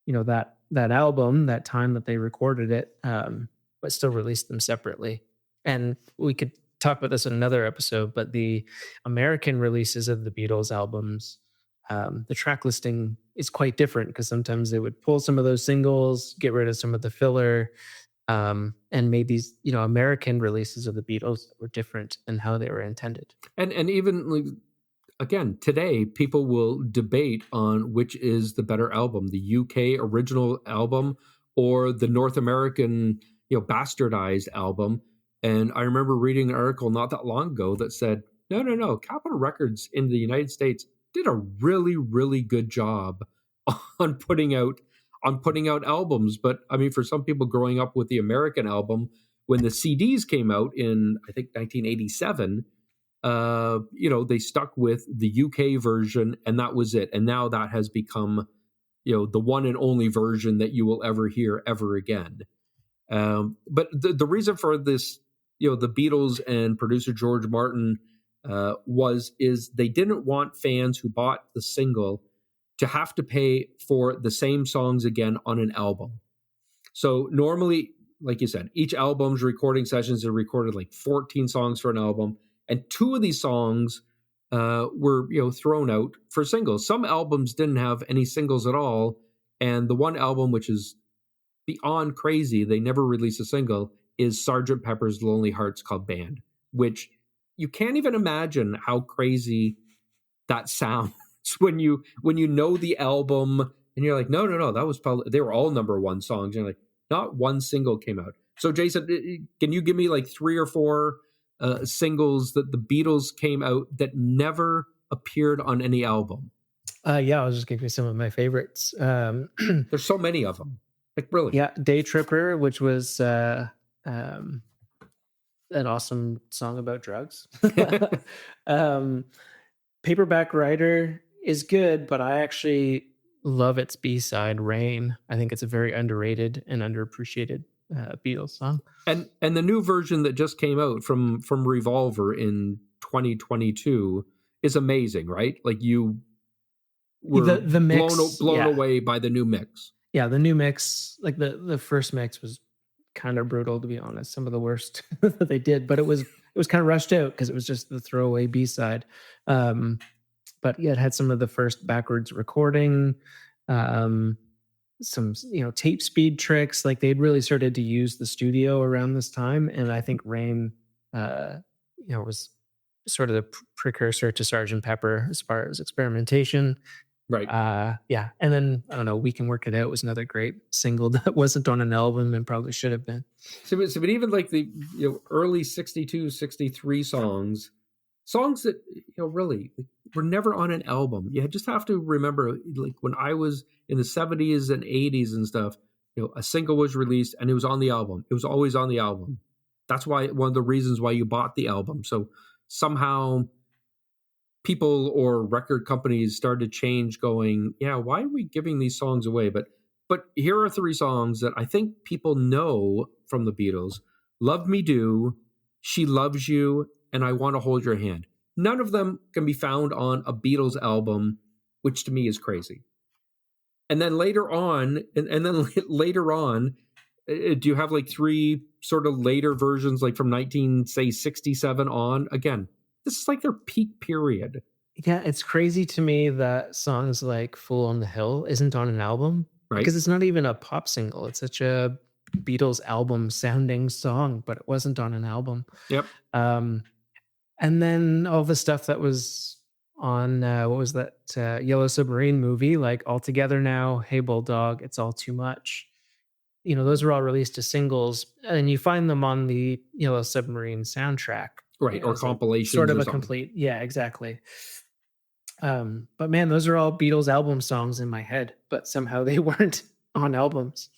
that album, that time that they recorded it, but still released them separately. And we could talk about this in another episode, but the American releases of the Beatles albums, the track listing is quite different because sometimes they would pull some of those singles, get rid of some of the filler, and made these, American releases of the Beatles that were different in how they were intended. And even again, today, people will debate on which is the better album, the UK original album or the North American, bastardized album. And I remember reading an article not that long ago that said, no, Capitol Records in the United States did a really, really good job on putting out albums. But I mean, for some people growing up with the American album, when the CDs came out in, I think, 1987, they stuck with the UK version, and that was it. And now that has become, the one and only version that you will ever hear ever again. But the reason for this, the Beatles and producer George Martin is they didn't want fans who bought the single to have to pay for the same songs again on an album. So normally, like you said, each album's recording sessions are recorded like 14 songs for an album. And 2 of these songs were, thrown out for singles. Some albums didn't have any singles at all. And the one album, which is beyond crazy, they never released a single, is Sgt. Pepper's Lonely Hearts Club Band, which you can't even imagine how crazy that sounds when you know the album and you're like, no, that was probably, they were all number 1 songs. And you're like, not one single came out. So Jason, can you give me like 3 or 4 singles that the Beatles came out that never appeared on any album? Yeah, I'll just give you some of my favorites. There's so many of them. Like, really? Yeah, Day Tripper, which was an awesome song about drugs. Paperback Writer is good, but I actually love its B-side, Rain. I think it's a very underrated and underappreciated Beatles song. And the new version that just came out from Revolver in 2022 is amazing, right? Like you were The mix, blown away by the new mix. Yeah, the new mix, like the first mix was kind of brutal, to be honest. Some of the worst that they did, but it was kind of rushed out because it was just the throwaway B-side. But yeah, it had some of the first backwards recording, um, some tape speed tricks. Like they'd really started to use the studio around this time, and I think Rain, was sort of the precursor to Sergeant Pepper as far as experimentation. Right. Yeah. And then I don't know, We Can Work It Out was another great single that wasn't on an album and probably should have been. So but even like the early 62, 63 songs that really were never on an album. You just have to remember, like when I was in the 70s and 80s and stuff, a single was released and it was on the album. It was always on the album. That's why one of the reasons why you bought the album. So somehow people or record companies started to change, going, yeah, why are we giving these songs away? But here are 3 songs that I think people know from the Beatles: Love Me Do, She Loves You, and I Want to Hold Your Hand. None of them can be found on a Beatles album, which to me is crazy. And then later on, do you have like 3 sort of later versions, like from 1967 on? Again, this is like their peak period. Yeah, it's crazy to me that songs like Fool on the Hill isn't on an album. Right. Because it's not even a pop single. It's such a Beatles album sounding song, but it wasn't on an album. Yep. And then all the stuff that was on, what was that, Yellow Submarine movie, like All Together Now, Hey Bulldog, It's All Too Much. Those were all released as singles, and you find them on the Yellow Submarine soundtrack. Right, or compilations. Sort of a complete, yeah, exactly. But man, those are all Beatles album songs in my head, but somehow they weren't on albums.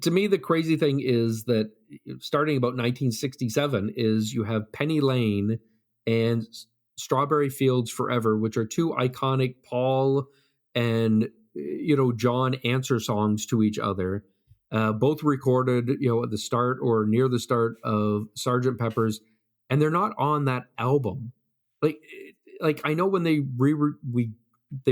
To me, the crazy thing is that starting about 1967 is you have Penny Lane and Strawberry Fields Forever, which are 2 iconic Paul and John answer songs to each other, both recorded at the start or near the start of Sgt. Pepper's, and they're not on that album. Like I know when they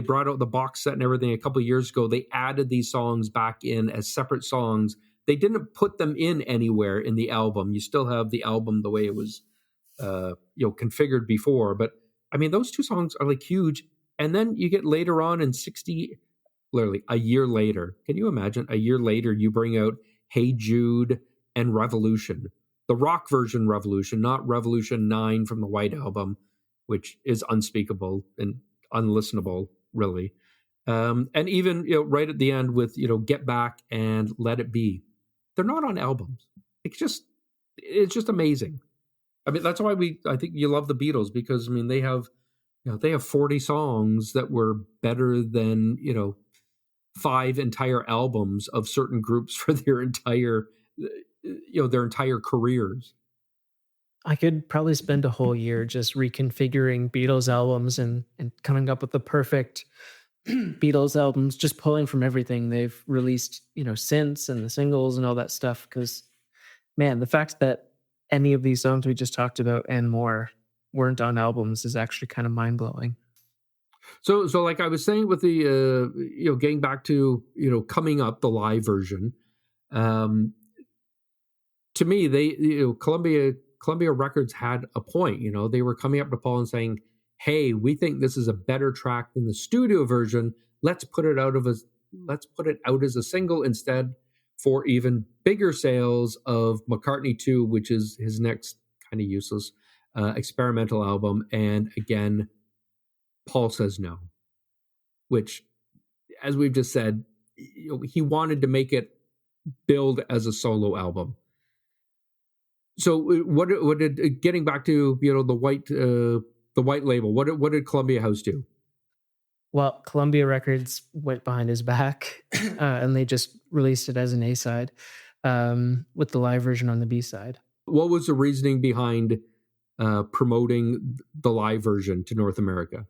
brought out the box set and everything a couple of years ago, they added these songs back in as separate songs. They didn't put them in anywhere in the album. You still have the album the way it was configured before. But I mean, those 2 songs are like huge. And then you get later on in literally a year later. Can you imagine? A year later, you bring out Hey Jude and Revolution, the rock version Revolution, not Revolution 9 from the White Album, which is unspeakable and unlistenable, really. And even right at the end with Get Back and Let It Be, they're not on albums. It's just amazing. I mean, that's why I think you love the Beatles, because I mean they have 40 songs that were better than 5 entire albums of certain groups for their entire careers. I could probably spend a whole year just reconfiguring Beatles albums and coming up with the perfect Beatles albums, just pulling from everything they've released, since, and the singles and all that stuff. Because, man, the fact that any of these songs we just talked about and more weren't on albums is actually kind of mind-blowing. So like I was saying with the getting back to Coming Up, the live version, to me they Columbia Records had a point. They were coming up to Paul and saying, hey, we think this is a better track than the studio version. Let's put it out as a single instead, for even bigger sales of McCartney 2, which is his next kind of useless experimental album. And again, Paul says no, which, as we've just said, he wanted to make it build as a solo album. So what did, getting back to the white label, what did Columbia House do? Well, Columbia Records went behind his back and they just released it as an A-side with the live version on the B-side. What was the reasoning behind promoting the live version to North America?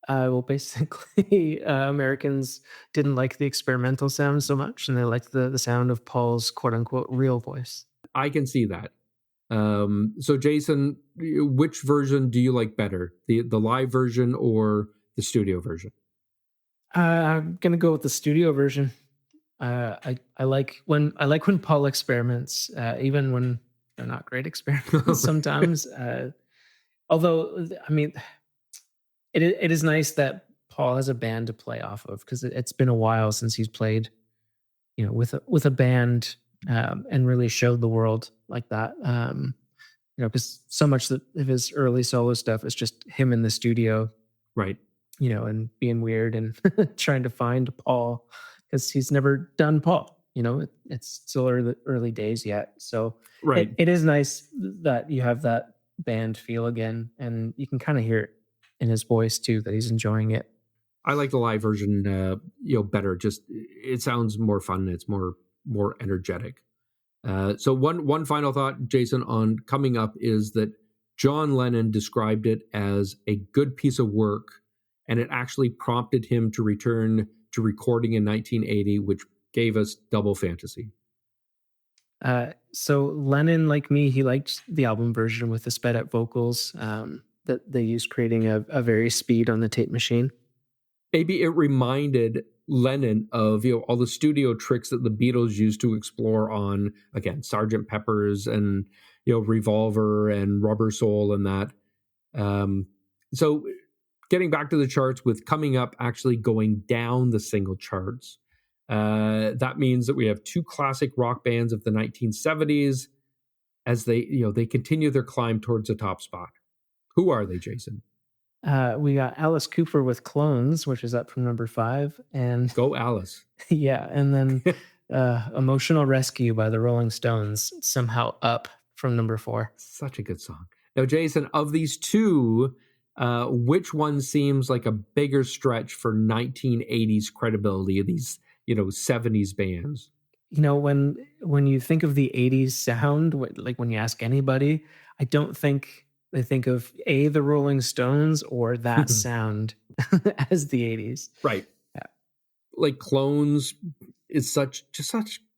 Well, basically, Americans didn't like the experimental sound so much, and they liked the sound of Paul's quote unquote real voice. I can see that. So Jason, which version do you like better? The live version or the studio version? I'm gonna go with the studio version. I like when Paul experiments, even when they're not great experiments sometimes. Although, I mean, it is nice that Paul has a band to play off of because it's been a while since he's played, with a band, and really showed the world like that. Because so much of his early solo stuff is just him in the studio, Right. and being weird and trying to find Paul because he's never done Paul. It's still early days yet. So Right. it is nice that you have that band feel again, and you can kind of hear it in his voice too, that he's enjoying it. I like the live version, better. Just it sounds more fun. It's more energetic. So one final thought, Jason, on Coming Up is that John Lennon described it as a good piece of work, and it actually prompted him to return to recording in 1980, which gave us Double Fantasy. So Lennon, like me, he liked the album version with the sped up vocals, that they used, creating a very speed on the tape machine. Maybe it reminded Lennon of all the studio tricks that the Beatles used to explore on, again, Sgt. Pepper's and Revolver and Rubber Soul and that. So getting back to the charts, with Coming Up actually going down the single charts, that means that we have two classic rock bands of the 1970s as they continue their climb towards the top spot. Who are they, Jason? We got Alice Cooper with Clones, which is up from number 5, and Go Alice. yeah, and then Emotional Rescue by the Rolling Stones, somehow up from number 4. Such a good song. Now, Jason, of these two, which one seems like a bigger stretch for 1980s credibility of these 70s bands? When you think of the 80s sound, like when you ask anybody, I don't think they think of the Rolling Stones or that sound as the 80s. Right. Yeah. Like Clones is such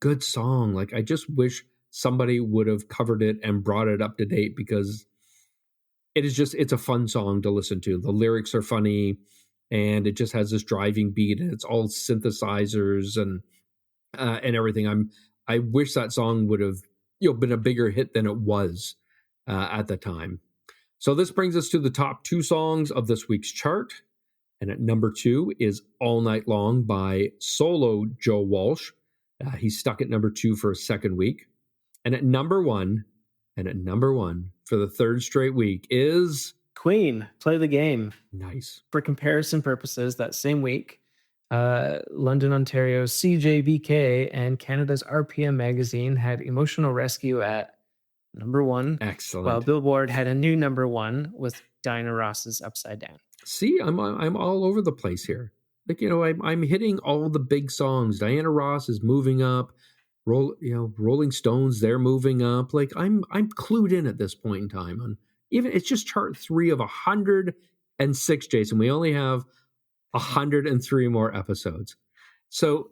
good song. Like I just wish somebody would have covered it and brought it up to date, because it's a fun song to listen to. The lyrics are funny and it just has this driving beat, and it's all synthesizers and everything. I wish that song would have been a bigger hit than it was at the time. So this brings us to the top 2 songs of this week's chart. And at number 2 is All Night Long by solo Joe Walsh. He's stuck at number 2 for a second week. And at number 1 for the third straight week is Queen, Play the Game. Nice. For comparison purposes, that same week, London, Ontario's CJVK and Canada's RPM magazine had Emotional Rescue at number 1. Excellent. While Billboard had a new number 1 with Diana Ross's Upside Down. See, I'm all over the place here. Like, I'm hitting all the big songs. Diana Ross is moving up. Rolling Stones, they're moving up. Like I'm clued in at this point in time. On even it's just chart 3 of 106, Jason. We only have 103 more episodes. So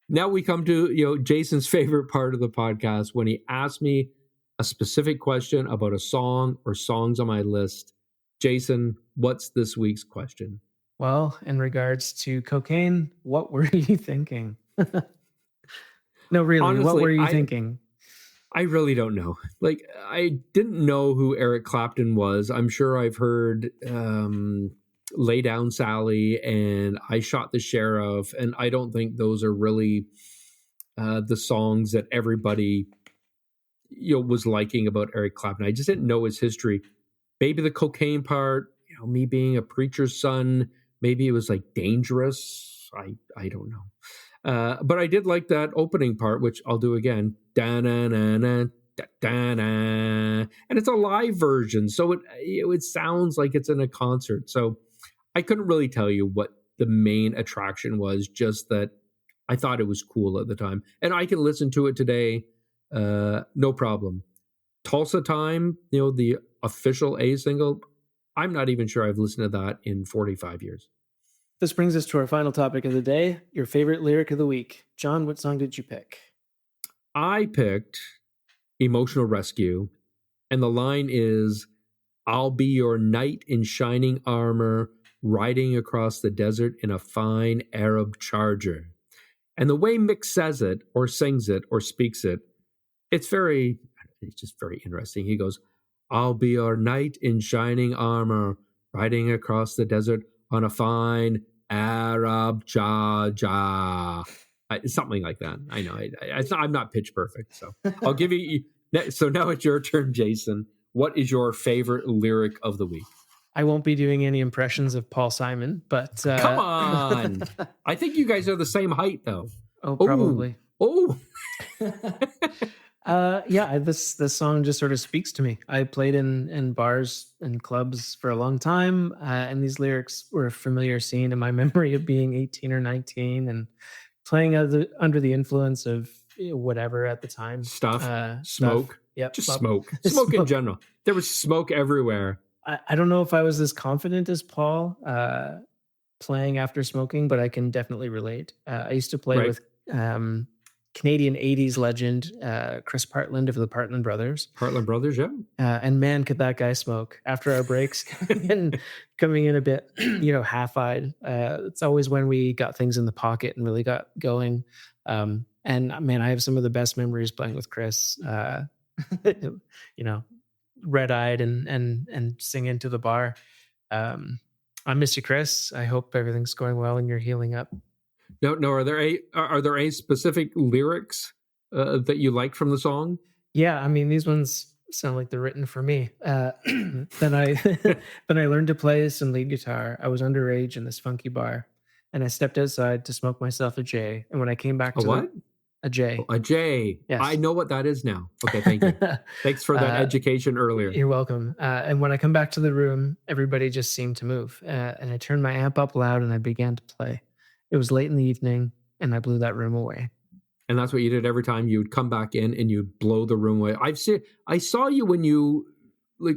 now we come to Jason's favorite part of the podcast, when he asks me a specific question about a song or songs on my list. Jason, what's this week's question? Well, in regards to cocaine, what were you thinking? No, really, honestly, what were you thinking? I really don't know. Like, I didn't know who Eric Clapton was. I'm sure I've heard Lay Down Sally and I Shot the Sheriff, and I don't think those are really the songs that everybody was liking about Eric Clapton. I just didn't know his history. Maybe the cocaine part, me being a preacher's son, maybe it was like dangerous. I don't know. But I did like that opening part, which I'll do again. Da-na-na-na, da-na. And it's a live version, so it sounds like it's in a concert. So I couldn't really tell you what the main attraction was, just that I thought it was cool at the time. And I can listen to it today, no problem. Tulsa Time, the official A single, I'm not even sure I've listened to that in 45 years. This brings us to our final topic of the day, your favorite lyric of the week. John, what song did you pick? I picked Emotional Rescue, and the line is, I'll be your knight in shining armor, riding across the desert in a fine Arab charger. And the way Mick says it, or sings it, or speaks it, it's just very interesting. He goes, I'll be your knight in shining armor, riding across the desert on a fine Arab charger. Something like that. I know. I'm not pitch perfect, so I'll give you. So now it's your turn, Jason. What is your favorite lyric of the week? I won't be doing any impressions of Paul Simon, but come on. I think you guys are the same height, though. Oh, probably. Oh. This song just sort of speaks to me. I played in bars and clubs for a long time, and these lyrics were a familiar scene in my memory of being 18 or 19 and playing under the influence of whatever at the time. Smoke. Yep. Just smoke. Smoke in general. There was smoke everywhere. I don't know if I was as confident as Paul playing after smoking, but I can definitely relate. I used to play with Canadian 80s legend Chris Partland of the Partland Brothers. Partland Brothers, yeah. And man, could that guy smoke after our breaks, coming in a bit, half-eyed. It's always when we got things in the pocket and really got going. And man, I have some of the best memories playing with Chris. Red-eyed and singing to the bar. I miss you, Chris. I hope everything's going well and you're healing up. No. Are there any specific lyrics that you like from the song? Yeah, I mean, these ones sound like they're written for me. Then I learned to play some lead guitar. I was underage in this funky bar, and I stepped outside to smoke myself a J. And when I came back to a J. A J. Yes. I know what that is now. Okay, thank you. Thanks for that education earlier. You're welcome. And when I come back to the room, everybody just seemed to move. And I turned my amp up loud and I began to play. It was late in the evening and I blew that room away. And that's what you did every time you would come back in and you'd blow the room away. I saw you when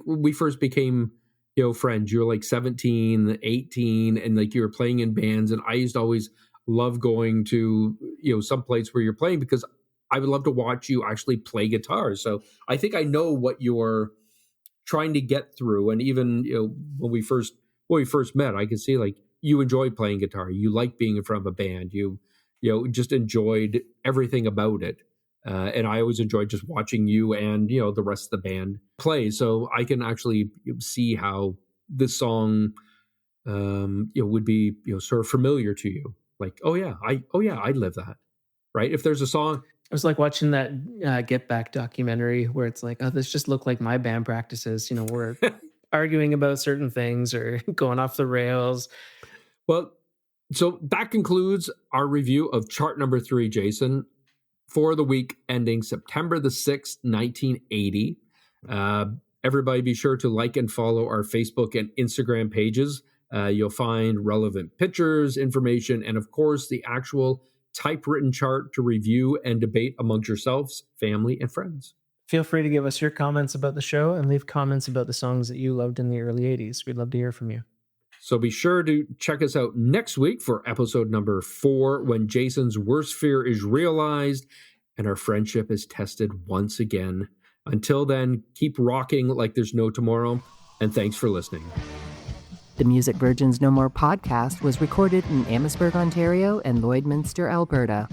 we first became, friends. You were like 17, 18, and you were playing in bands. And I used to always love going to, some place where you're playing because I would love to watch you actually play guitar. So I think I know what you're trying to get through. And even, when we first met, I could see you enjoyed playing guitar. You liked being in front of a band. You just enjoyed everything about it. And I always enjoyed just watching you and, the rest of the band play. So I can actually see how this song, would be, sort of familiar to you. I'd live that. Right. If there's a song. It was like watching that Get Back documentary where it's like, oh, this just looked like my band practices. We're arguing about certain things or going off the rails. Well, so that concludes our review of chart number 3, Jason, for the week ending September the 6th, 1980. Everybody be sure to like and follow our Facebook and Instagram pages. You'll find relevant pictures, information, and of course, the actual typewritten chart to review and debate amongst yourselves, family, and friends. Feel free to give us your comments about the show and leave comments about the songs that you loved in the early 80s. We'd love to hear from you. So be sure to check us out next week for episode number 4, when Jason's worst fear is realized and our friendship is tested once again. Until then, keep rocking like there's no tomorrow, and thanks for listening. The Music Virgins No More podcast was recorded in Amherstburg, Ontario and Lloydminster, Alberta.